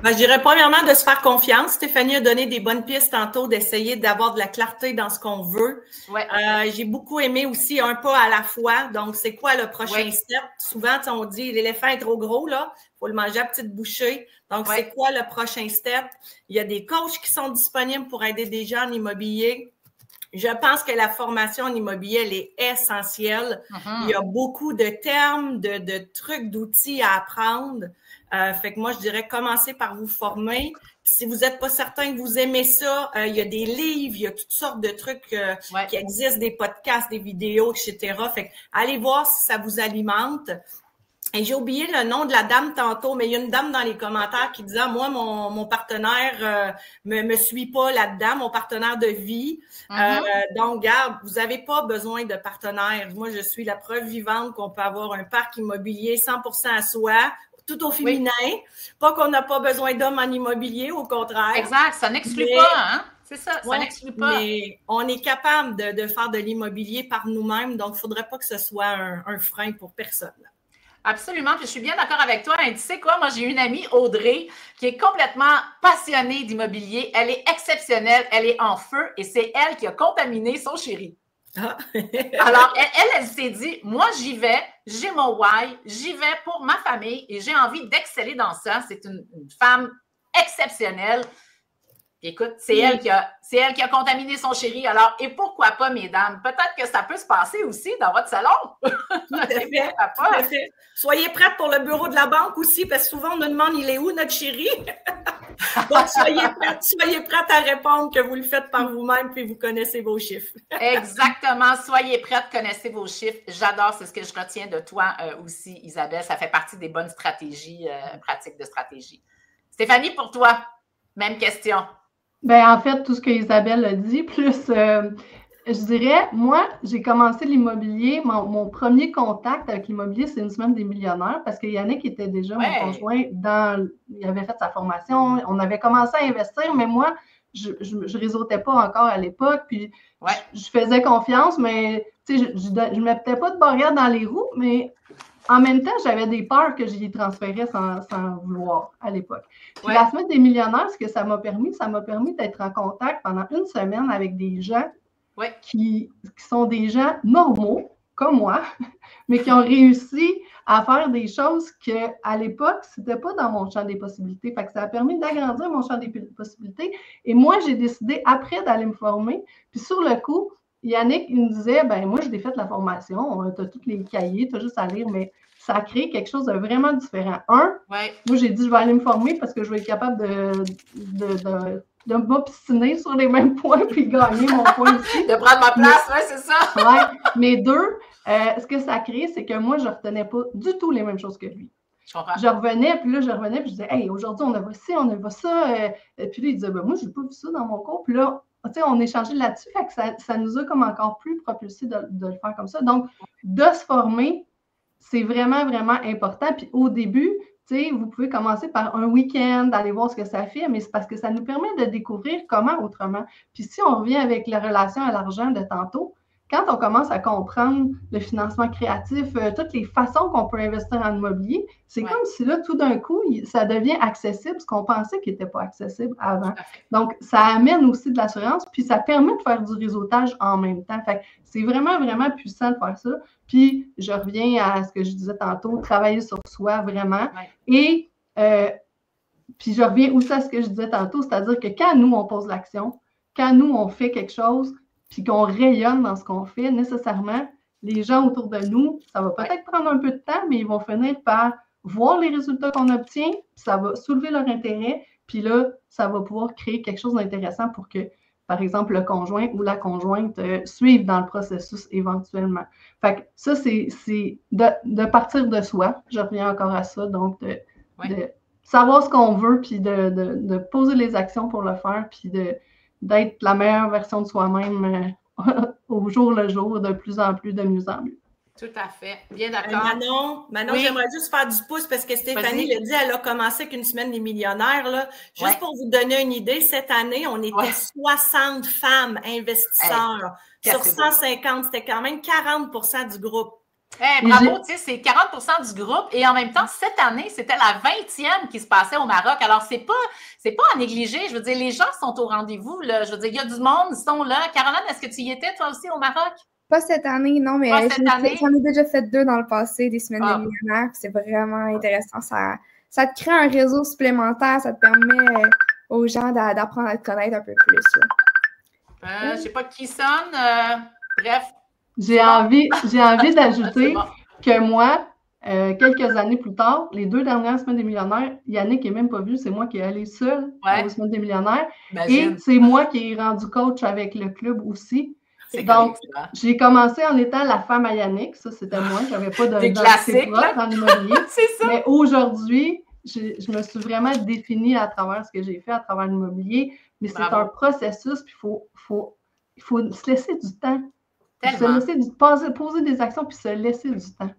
Ben, je dirais premièrement de se faire confiance. Stéphanie a donné des bonnes pistes tantôt d'essayer d'avoir de la clarté dans ce qu'on veut. J'ai beaucoup aimé aussi un pas à la fois. Donc, c'est quoi le prochain step? Souvent, on dit l'éléphant est trop gros, là. Il faut le manger à petite bouchée. Donc, c'est quoi le prochain step? Il y a des coachs qui sont disponibles pour aider des gens en immobilier. Je pense que la formation en immobilier, elle est essentielle. Il y a beaucoup de termes, de trucs, d'outils à apprendre. Fait que moi, je dirais commencez par vous former. Puis si vous n'êtes pas certain que vous aimez ça, il y a des livres, il y a toutes sortes de trucs qui existent, des podcasts, des vidéos, etc. Fait que allez voir si ça vous alimente. Et j'ai oublié le nom de la dame tantôt, mais il y a une dame dans les commentaires qui disait, moi, mon partenaire me suit pas là-dedans, mon partenaire de vie. Donc, garde, vous n'avez pas besoin de partenaire. Moi, je suis la preuve vivante qu'on peut avoir un parc immobilier 100% à soi, tout au féminin. Pas qu'on n'a pas besoin d'hommes en immobilier, au contraire. Exact, ça n'exclut pas, hein? C'est ça, ça n'exclut pas. Mais on est capable de faire de l'immobilier par nous-mêmes, donc il ne faudrait pas que ce soit un frein pour personne. Absolument, puis je suis bien d'accord avec toi. Et tu sais quoi, moi j'ai une amie, Audrey, qui est complètement passionnée d'immobilier. Elle est exceptionnelle, elle est en feu et c'est elle qui a contaminé son chéri. Alors, elle s'est dit, moi j'y vais, j'ai mon why, j'y vais pour ma famille et j'ai envie d'exceller dans ça. C'est une femme exceptionnelle. Écoute, c'est elle qui a contaminé son chéri. Alors, et pourquoi pas, mesdames? Peut-être que ça peut se passer aussi dans votre salon. Tout à fait. Soyez prêtes pour le bureau de la banque aussi, parce que souvent, on nous demande, il est où notre chéri? Donc, soyez prêtes à répondre que vous le faites par vous-même, puis vous connaissez vos chiffres. Exactement. Soyez prêtes, connaissez vos chiffres. J'adore, c'est ce que je retiens de toi aussi, Isabelle. Ça fait partie des bonnes stratégies, pratiques de stratégie. Stéphanie, pour toi, même question. Bien, en fait, tout ce que Isabelle a dit, plus, je dirais, moi, j'ai commencé l'immobilier, mon premier contact avec l'immobilier, c'est une semaine des millionnaires, parce que Yannick était déjà mon conjoint, il avait fait sa formation, on avait commencé à investir, mais moi, je réseautais pas encore à l'époque, puis je faisais confiance, mais tu sais, je ne mettais pas de barrière dans les roues, mais en même temps, j'avais des peurs que j'y transférais sans vouloir à l'époque. Puis la semaine des millionnaires, ce que ça m'a permis d'être en contact pendant une semaine avec des gens qui sont des gens normaux, comme moi, mais qui ont réussi à faire des choses qu'à l'époque, ce n'était pas dans mon champ des possibilités. Fait que ça a permis d'agrandir mon champ des possibilités. Et moi, j'ai décidé après d'aller me former. Puis sur le coup, Yannick, il me disait, ben moi, je l'ai fait la formation, tu as tous les cahiers, tu as juste à lire, mais ça a créé quelque chose de vraiment différent. Moi, j'ai dit, je vais aller me former parce que je vais être capable de m'obstiner sur les mêmes points puis gagner mon point aussi. De prendre ma place, oui, c'est ça. Oui, mais 2, ce que ça a créé, c'est que moi, je ne retenais pas du tout les mêmes choses que lui. Je revenais, puis je disais, hey, aujourd'hui, on a vu ci, on a vu ça. Puis là, il disait, ben, moi, je n'ai pas vu ça dans mon cours. Puis là, tu sais, on échangeait là-dessus, fait que ça nous a comme encore plus propulsé de le faire comme ça. Donc, de se former, c'est vraiment, vraiment important. Puis au début, tu sais, vous pouvez commencer par un week-end, aller voir ce que ça fait, mais c'est parce que ça nous permet de découvrir comment autrement. Puis si on revient avec la relation à l'argent de tantôt, quand on commence à comprendre le financement créatif, toutes les façons qu'on peut investir en immobilier, c'est comme si là, tout d'un coup, ça devient accessible, ce qu'on pensait qu'il n'était pas accessible avant. Donc, ça amène aussi de l'assurance, puis ça permet de faire du réseautage en même temps. Fait que c'est vraiment, vraiment puissant de faire ça. Puis, je reviens à ce que je disais tantôt, travailler sur soi, vraiment. Et puis, je reviens aussi à ce que je disais tantôt, c'est-à-dire que quand nous, on pose l'action, quand nous, on fait quelque chose, puis qu'on rayonne dans ce qu'on fait, nécessairement, les gens autour de nous, ça va peut-être prendre un peu de temps, mais ils vont finir par voir les résultats qu'on obtient, puis ça va soulever leur intérêt, puis là, ça va pouvoir créer quelque chose d'intéressant pour que, par exemple, le conjoint ou la conjointe suive dans le processus éventuellement. Fait que ça, c'est de partir de soi. Je reviens encore à ça, donc de savoir ce qu'on veut, puis de poser les actions pour le faire, puis d'être la meilleure version de soi-même au jour le jour, de plus en plus, de mieux en mieux. Tout à fait. Bien d'accord. Manon, j'aimerais juste faire du pouce parce que Stéphanie l'a dit, elle a commencé avec une semaine des millionnaires. Là. Juste pour vous donner une idée, cette année, on était 60 femmes investisseurs. Sur 150, c'était quand même 40% du groupe. Bravo, tu sais, c'est 40% du groupe et en même temps, cette année, c'était la 20e qui se passait au Maroc. Alors, c'est pas à négliger. Je veux dire, les gens sont au rendez-vous, là. Je veux dire, il y a du monde, ils sont là. Caroline, est-ce que tu y étais, toi aussi, au Maroc? Pas cette année, non, mais j'en ai déjà fait 2 dans le passé, des semaines de millionnaires. C'est vraiment intéressant. Ça te crée un réseau supplémentaire. Ça te permet aux gens d'apprendre à te connaître un peu plus. Je sais pas qui sonne. Bref. J'ai envie d'ajouter que moi, quelques années plus tard, les 2 dernières semaines des millionnaires, Yannick n'est même pas venu, c'est moi qui est allée seule aux semaines des millionnaires. Imagine. Et c'est moi qui ai rendu coach avec le club aussi. Donc, j'ai commencé en étant la femme à Yannick. Ça, c'était moi. Je n'avais pas d'identité propre en immobilier. C'est ça. Mais aujourd'hui, je me suis vraiment définie à travers ce que j'ai fait, à travers l'immobilier. Mais c'est un processus, puis il faut se laisser du temps. Poser des actions puis se laisser du temps.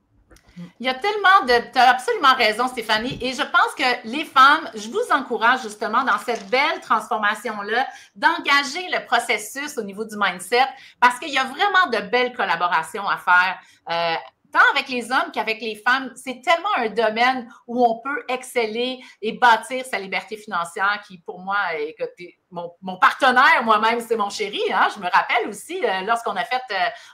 Il y a tellement tu as absolument raison, Stéphanie. Et je pense que les femmes, je vous encourage justement dans cette belle transformation-là d'engager le processus au niveau du mindset parce qu'il y a vraiment de belles collaborations à faire. Tant avec les hommes qu'avec les femmes, c'est tellement un domaine où on peut exceller et bâtir sa liberté financière qui, pour moi, mon partenaire, moi-même, c'est mon chéri. Hein? Je me rappelle aussi, lorsqu'on a fait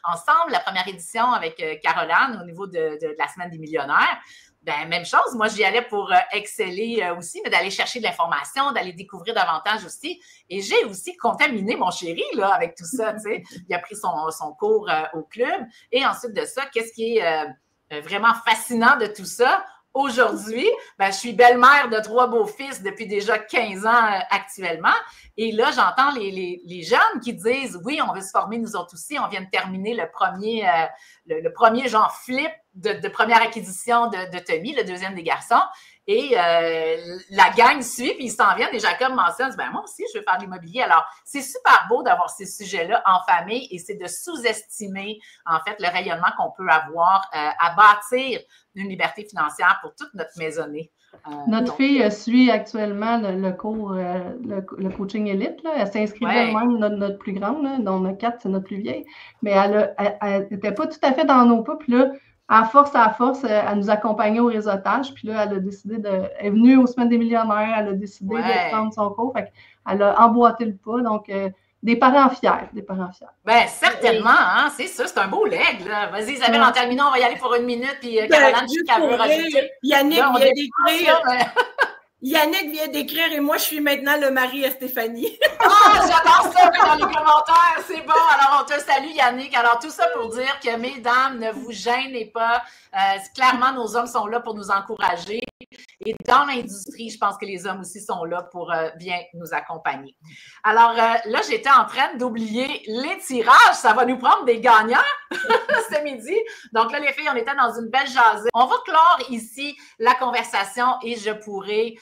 ensemble la première édition avec Caroline au niveau de la Semaine des millionnaires, ben, même chose, moi, j'y allais pour exceller aussi, mais d'aller chercher de l'information, d'aller découvrir davantage aussi. Et j'ai aussi contaminé mon chéri là, avec tout ça. Tu sais. Il a pris son cours au club. Et ensuite de ça, qu'est-ce qui est vraiment fascinant de tout ça? Aujourd'hui, ben, je suis belle-mère de 3 beaux-fils depuis déjà 15 ans actuellement. Et là, j'entends les jeunes qui disent « Oui, on veut se former nous autres aussi. On vient de terminer le premier genre flip de première acquisition de Tommy, le deuxième des garçons. » Et la gang suit, puis ils s'en viennent. Et Jacob mentionne, ben moi aussi, je veux faire de l'immobilier. Alors, c'est super beau d'avoir ces sujets-là en famille et c'est de sous-estimer, en fait, le rayonnement qu'on peut avoir à bâtir une liberté financière pour toute notre maisonnée. Notre fille suit actuellement le cours, le coaching élite. Là. Elle s'inscrivait elle-même, notre plus grande, là, dont notre 4, c'est notre plus vieille. Mais elle n'était pas tout à fait dans nos pas. Puis là, à force, elle nous accompagnait au réseautage. Puis là, elle a décidé elle est venue aux Semaines des millionnaires. Elle a décidé de prendre son cours. Fait qu'elle a emboîté le pas. Donc, des parents fiers. Bien, certainement, hein, c'est ça, c'est un beau leg. Vas-y, Isabelle, en terminant, on va y aller pour 1 minute. Puis Caroline, je qu'elle veut rajouter. Yannick vient d'écrire. Yannick vient d'écrire et moi, je suis maintenant le mari à Stéphanie. Ah, j'adore ça dans les commentaires. C'est bon. Alors, on te salue, Yannick. Alors, tout ça pour dire que, mesdames, ne vous gênez pas. Clairement, nos hommes sont là pour nous encourager. Et dans l'industrie, je pense que les hommes aussi sont là pour bien nous accompagner. Alors, là, j'étais en train d'oublier les tirages. Ça va nous prendre des gagnants ce midi. Donc là, les filles, on était dans une belle jasée. On va clore ici la conversation et je pourrai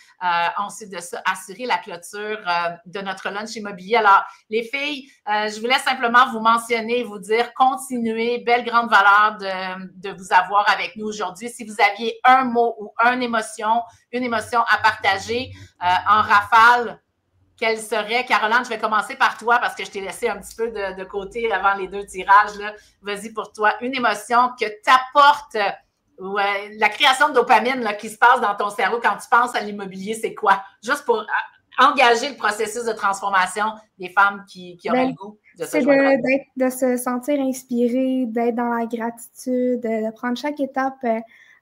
ensuite de ça assurer la clôture de notre lunch immobilier. Alors, les filles, je voulais simplement vous mentionner, vous dire, continuez, belle grande valeur de vous avoir avec nous aujourd'hui. Si vous aviez un mot ou une émotion à partager en rafale, quelle serait? Caroline, je vais commencer par toi parce que je t'ai laissé un petit peu de côté avant les deux tirages. Vas-y pour toi. Une émotion que t'apporte la création de dopamine là, qui se passe dans ton cerveau quand tu penses à l'immobilier, c'est quoi? Juste pour engager le processus de transformation des femmes qui auraient le goût de se joindre. C'est de se sentir inspiré, d'être dans la gratitude, de prendre chaque étape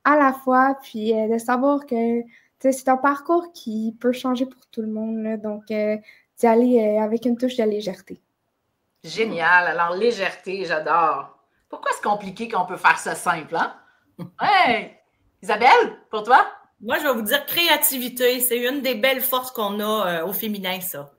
à la fois, puis de savoir que c'est un parcours qui peut changer pour tout le monde, là, donc d'y aller avec une touche de légèreté. Génial. Alors, légèreté, j'adore. Pourquoi c'est compliqué qu'on peut faire ça simple, hein? Hey! Isabelle, pour toi? Moi, je vais vous dire créativité. C'est une des belles forces qu'on a au féminin, ça.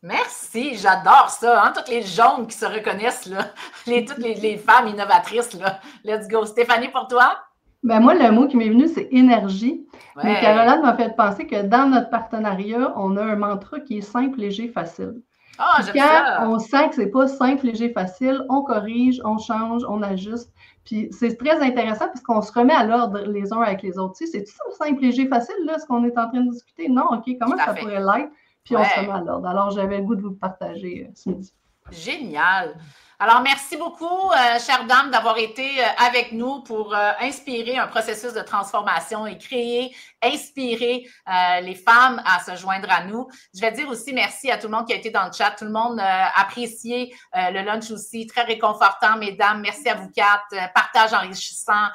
Merci, j'adore ça. Hein? Toutes les jaunes qui se reconnaissent, là. Toutes les femmes innovatrices, là. Let's go. Stéphanie, pour toi? Ben moi, le mot qui m'est venu, c'est énergie. Ouais. Mais Caroline m'a fait penser que dans notre partenariat, on a un mantra qui est simple, léger, facile. Ah, j'aime ça. Quand on sent que c'est pas simple, léger, facile, on corrige, on change, on ajuste. Puis c'est très intéressant parce qu'on se remet à l'ordre les uns avec les autres. Tu sais, c'est tout ça, simple, léger, facile, là, ce qu'on est en train de discuter? Non, OK, comment ça pourrait l'être? Puis on se remet à l'ordre. Alors, j'avais le goût de vous partager ce midi. Génial. Alors, merci beaucoup, chères dames, d'avoir été avec nous pour inspirer un processus de transformation et inspirer les femmes à se joindre à nous. Je vais dire aussi merci à tout le monde qui a été dans le chat. Tout le monde apprécié le lunch aussi. Très réconfortant, mesdames. Merci à vous quatre. Partage enrichissant.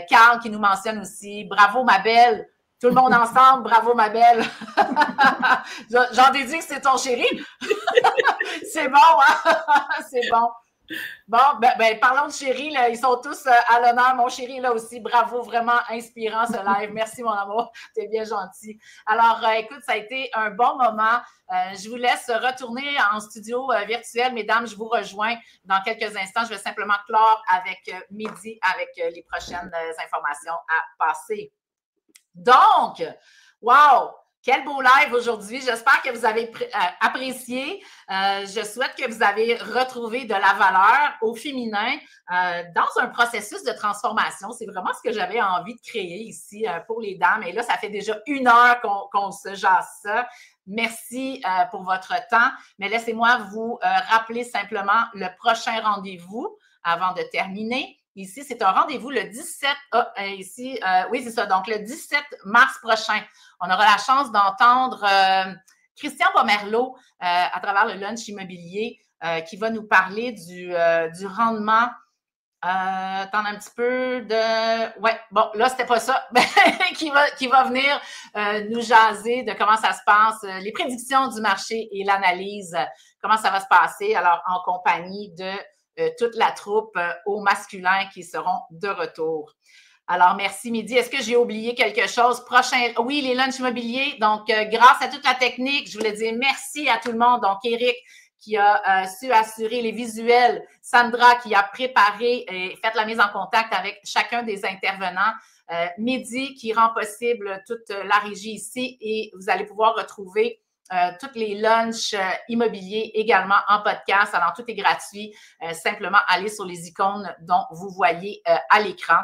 Carl qui nous mentionne aussi. Bravo, ma belle. Tout le monde ensemble, bravo ma belle. J'en déduis que c'est ton chéri. C'est bon, hein? C'est bon. Bon, ben, parlons de chéri, là, ils sont tous à l'honneur. Mon chéri est là aussi. Bravo, vraiment inspirant ce live. Merci, mon amour. T'es bien gentil. Alors, écoute, ça a été un bon moment. Je vous laisse retourner en studio virtuel. Mesdames, je vous rejoins dans quelques instants. Je vais simplement clore avec Midi, avec les prochaines informations à passer. Donc, wow! Quel beau live aujourd'hui. J'espère que vous avez apprécié. Je souhaite que vous avez retrouvé de la valeur au féminin dans un processus de transformation. C'est vraiment ce que j'avais envie de créer ici pour les dames. Et là, ça fait déjà 1 heure qu'on se jase ça. Merci pour votre temps. Mais laissez-moi vous rappeler simplement le prochain rendez-vous avant de terminer. Ici, c'est un rendez-vous le 17, oui, c'est ça, donc le 17 mars prochain. On aura la chance d'entendre Christian Pomerleau à travers le lunch immobilier qui va nous parler du rendement. Attends un petit peu de... Ouais, bon, là, c'était pas ça. qui va venir nous jaser de comment ça se passe, les prédictions du marché et l'analyse, comment ça va se passer, alors en compagnie de toute la troupe au masculin qui seront de retour. Alors, merci Midi. Est-ce que j'ai oublié quelque chose? Oui, les lunchs immobiliers. Donc, grâce à toute la technique, je voulais dire merci à tout le monde. Donc, Éric qui a su assurer les visuels, Sandra qui a préparé et fait la mise en contact avec chacun des intervenants, Midi qui rend possible toute la régie ici et vous allez pouvoir retrouver tous les lunchs immobiliers également en podcast. Alors, tout est gratuit. Simplement, allez sur les icônes dont vous voyez à l'écran.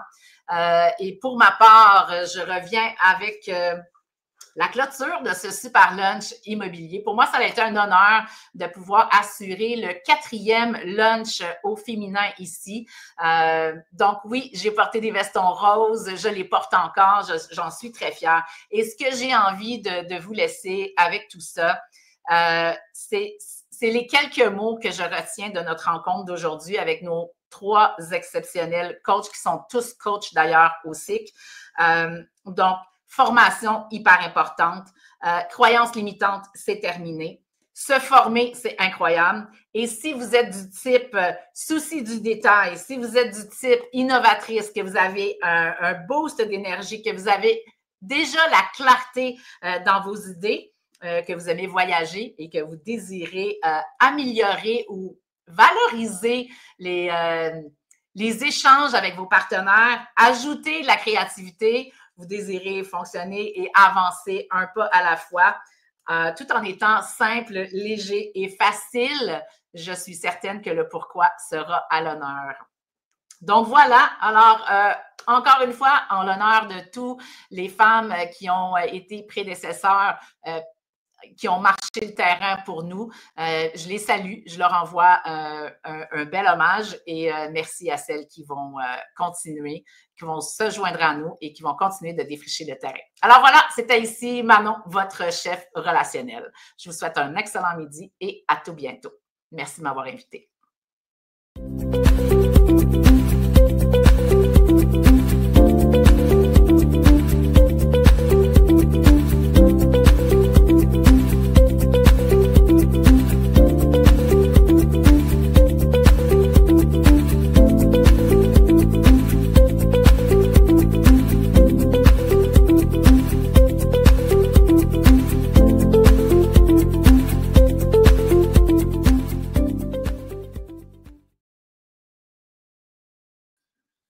Et pour ma part, je reviens avec la clôture de ce super lunch immobilier. Pour moi, ça a été un honneur de pouvoir assurer le 4e lunch au féminin ici. Donc oui, j'ai porté des vestons roses, je les porte encore, j'en suis très fière. Et ce que j'ai envie de vous laisser avec tout ça, c'est les quelques mots que je retiens de notre rencontre d'aujourd'hui avec nos 3 exceptionnels coachs qui sont tous coachs d'ailleurs au SIC. Donc, Formation, hyper importante. Croyances limitantes, c'est terminé. Se former, c'est incroyable. Et si vous êtes du type souci du détail, si vous êtes du type innovatrice, que vous avez un boost d'énergie, que vous avez déjà la clarté dans vos idées, que vous aimez voyager et que vous désirez améliorer ou valoriser les échanges avec vos partenaires, ajouter de la créativité, vous désirez fonctionner et avancer un pas à la fois, tout en étant simple, léger et facile, je suis certaine que le pourquoi sera à l'honneur. Donc voilà, alors encore une fois, en l'honneur de toutes les femmes qui ont été prédécesseurs, qui ont marché le terrain pour nous. Je les salue, je leur envoie un bel hommage et merci à celles qui vont continuer, qui vont se joindre à nous et qui vont continuer de défricher le terrain. Alors voilà, c'était ici Manon, votre chef relationnel. Je vous souhaite un excellent midi et à tout bientôt. Merci de m'avoir invité.